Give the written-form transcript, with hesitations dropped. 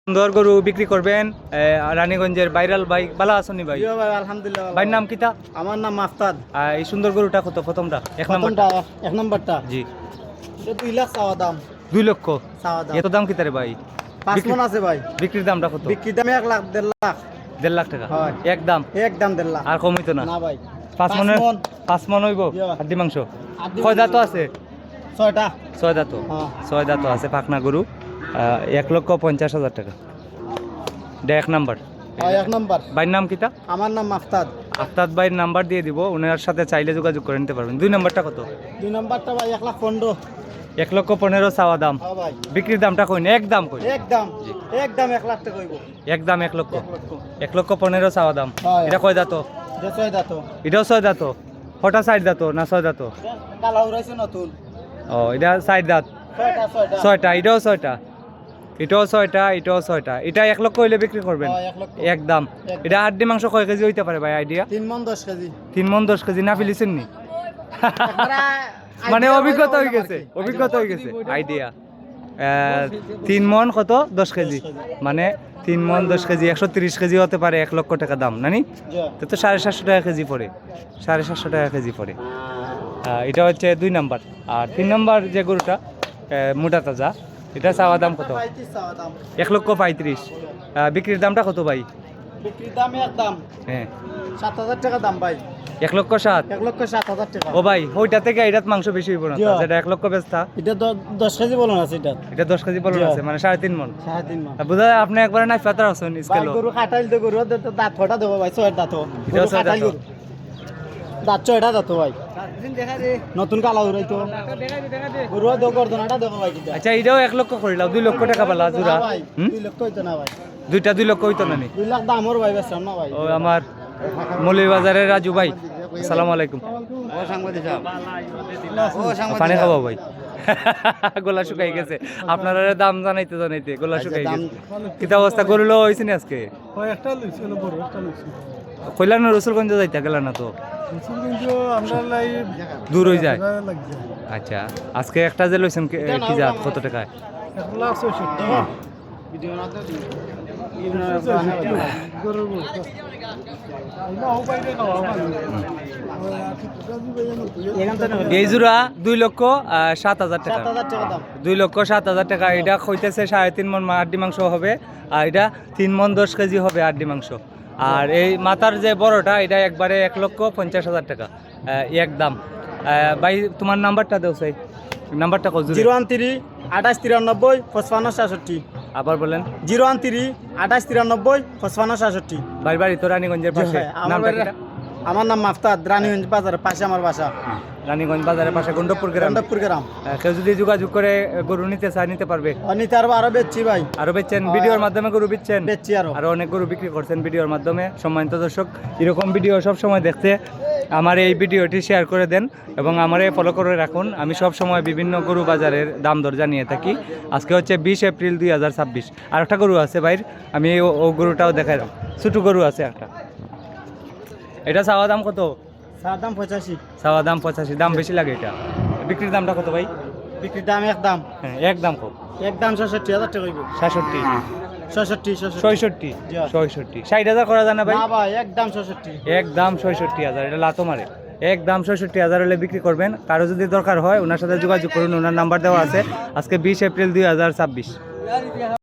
সুন্দর গরু বিক্রি করবেন রানীগঞ্জের ভাইরাল ভাই ভালো আছেন ভাই? ভাই আলহামদুলিল্লাহ। ভাইয়ের নাম কিতা? আমার নাম মাফতাদ। এই সুন্দর গরুটা কত? প্রথমটা এক নম্বরটা জি, এটা 2 লাখ চাওয়া দাম। 2 লক্ষ চাওয়া দাম। এত দাম কিতা রে ভাই? 5 মণ আছে ভাই। বিক্রির দামটা কত? বিক্রির দাম 1 লাখ 1.5 লাখ। 1.5 লাখ টাকা হয়। একদম 1.5 লাখ। আর কম হইতো না? না ভাই। 5 মণ হইব হাড্ডি মাংস। কয় দাঁত আছে? 6টা। 6 দাঁত। হ্যাঁ। 6 দাঁত আছে পাকনা গরু। 1,50,000 টাকা। এটা 1 নাম্বার। হয় 1 নাম্বার। ভাইয়ের নাম কিতা? আমার নাম মাফতাদ। আফতাব ভাইয়ের নাম্বার দিয়ে দিব, ওনার সাথে চাইলে যোগাযোগ করে নিতে পারবেন। 2 নাম্বারটা কত? 2 নাম্বারটা ভাই 1 লাখ 15। 1,15,000 চাওয়া দাম। হ্যাঁ ভাই। বিক্রির দামটা কই না? একদম কই? একদম 1 লাখ টাকা হইব। একদম 1 লক্ষ। 1,15,000 চাওয়া দাম। হয়। এটা কয় দাঁত? এটা 6 দাঁত। এটাও 6 দাঁত। কটা 4 দাঁত না 6 দাঁত? কালা উড়াইছে নতুন। ও এটা 4 দাঁত। 6টা। 6টা, এটাও 6টা। এটাও 6টা, এটাও 6টা। এটা 1 লক্ষ হইলে বিক্রি করবেন? হয় 1 লক্ষ। একদম। এটা হাড্ডি মাংস কয় কেজি হইতে পারে ভাই আইডিয়া? 3 মণ 10 কেজি। 3 মণ 10 কেজি না ফেলিছেন নি? মানে অভিজ্ঞতা হয়ে গেছে, অভিজ্ঞতা হয়ে গেছে আইডিয়া। 3 মণ কত? 10 কেজি। মানে 3 মণ 10 কেজি 130 কেজি হতে পারে, 1 লক্ষ টাকা দাম নানি? তো 750 টাকা কেজি পড়ে, 750 টাকা কেজি পড়ে। এটা হচ্ছে 2 নাম্বার। আর 3 নাম্বার যে গরুটা মোটা তাজা, এটা চাওয়া দাম কত? 1,35,000। বিক্রির দামটা কত ভাই? বিক্রির দাম একদম হ্যাঁ 7,000 টাকা দাম ভাই। 1,07,000। 1,07,000 টাকা। ও ভাই ওইটা থেকে এটাত মাংস বেশি হইব না? যেটা 1 লক্ষ বেচতা এটা 10 কেজি বলুন আছে এটা। এটা 10 কেজি বলুন আছে, মানে 3.5 মণ। 3.5 মণ। বুঝা যায় আপনি একবার নাই ফাতার আছেন ভাই স্কেল। গরু কাটাইল তো গরু দাঁত ফটা দেবো ভাই, 6 দাঁত। এটাও 6 দাঁত। দাঁত 6টা দাঁত ভাই। নতুন কালা উড়াই তো গরু দো গর্দনাটা দেখো ভাই কিটা। আচ্ছা এটাও 1 লক্ষ করিলাম, 2 লক্ষ টাকা পালা জোড়া। ভাই 2 লক্ষ হইতো না ভাই। দুইটা 2 লক্ষ হইতো না নি? 2 লাখ দাম ওর ভাই বেচলাম না ভাই। ও আমার মৌলভীবাজারের রাজু ভাই, আসসালামু আলাইকুম। ও সাংবাদিক সাহেব। পানি খাবো ভাই? গোলা শুকাই গেছে আপনারা দাম জানাইতে জানাইতে গোলা শুকাই গেছে। কিতা অবস্থা করলো হয়েছে না আজকে? ওই একটা লইছে না বড় একটা লইছে। কইলা না রসুলগঞ্জ যাইতে গেল না তো? কিন্তু আমরা লাই দূর হয়ে যায়। লাগছে। আচ্ছা আজকে একটা যে লইছেন কি জাত, কত টাকায়? 1,66,000 ভিডিও না তো এই জোড়া 2,07,000 টাকা। 7,000 টাকা দাম। 2,07,000 টাকা। এটা হইতেছে 3.5 মণ হাড্ডি মাংস হবে, আর এটা 3 মণ 10 কেজি হবে হাড্ডি মাংস। আর এই মাথার যে বড়টা এটা একবারে 1,50,000 টাকা একদম। ভাই তোমার নাম্বারটা দেও সাই, নাম্বারটা কত? 013 2893 55 66। আবার বলেন। 013 2893 55 66। ভাই বাড়ি তো রানীগঞ্জের পাশে। নামটা কি? আমার নাম মাফতাদ, রানীগঞ্জ বাজারের পাশে আমার বাসা। রানীগঞ্জ বাজারের পাশে গন্ডপুর গ্রাম। গন্ডপুর গ্রাম। কেউ যদি যোগাযোগ করে গরু নিতে চায় নিতে পারবে? নিতে আরো বেচছি ভাই। আরো বেচছেন? ভিডিওর মাধ্যমে গরু বেচছেন? বেচছি আরো অনেক গরু বিক্রি করছেন ভিডিওর মাধ্যমে। সম্মানিত দর্শক এরকম ভিডিও সব সময় দেখতে আমার এই ভিডিওটি শেয়ার করে দেন এবং আমারে ফলো করে রাখুন। আমি সব সময় বিভিন্ন গরু বাজারের দাম দর জানিয়ে থাকি। আজকে হচ্ছে 20 এপ্রিল 2026। আর একটা গরু আছে ভাইর, আমি ও গরুটাও দেখাইলাম। ছোটো গরু আছে একটা। এটা চাওয়া দাম কত? চাওয়া দাম 85। চাওয়া দাম 85, দাম বেশি লাগে এটা। বিক্রির দামটা কত ভাই? বিক্রির দাম একদম। হ্যাঁ একদম কত? একদম 66,000 টাকা হইব। 66, 66। 60,000 করা যায় না ভাই? না ভাই একদম 66। একদম 66,000। এটা লাতো মারে। একদম 66,000 হলে বিক্রি করবেন। কারো যদি দরকার হয় ওনার সাথে যোগাযোগ করুন, ওনার নাম্বার দেওয়া আছে। আজকে 20 এপ্রিল 2026।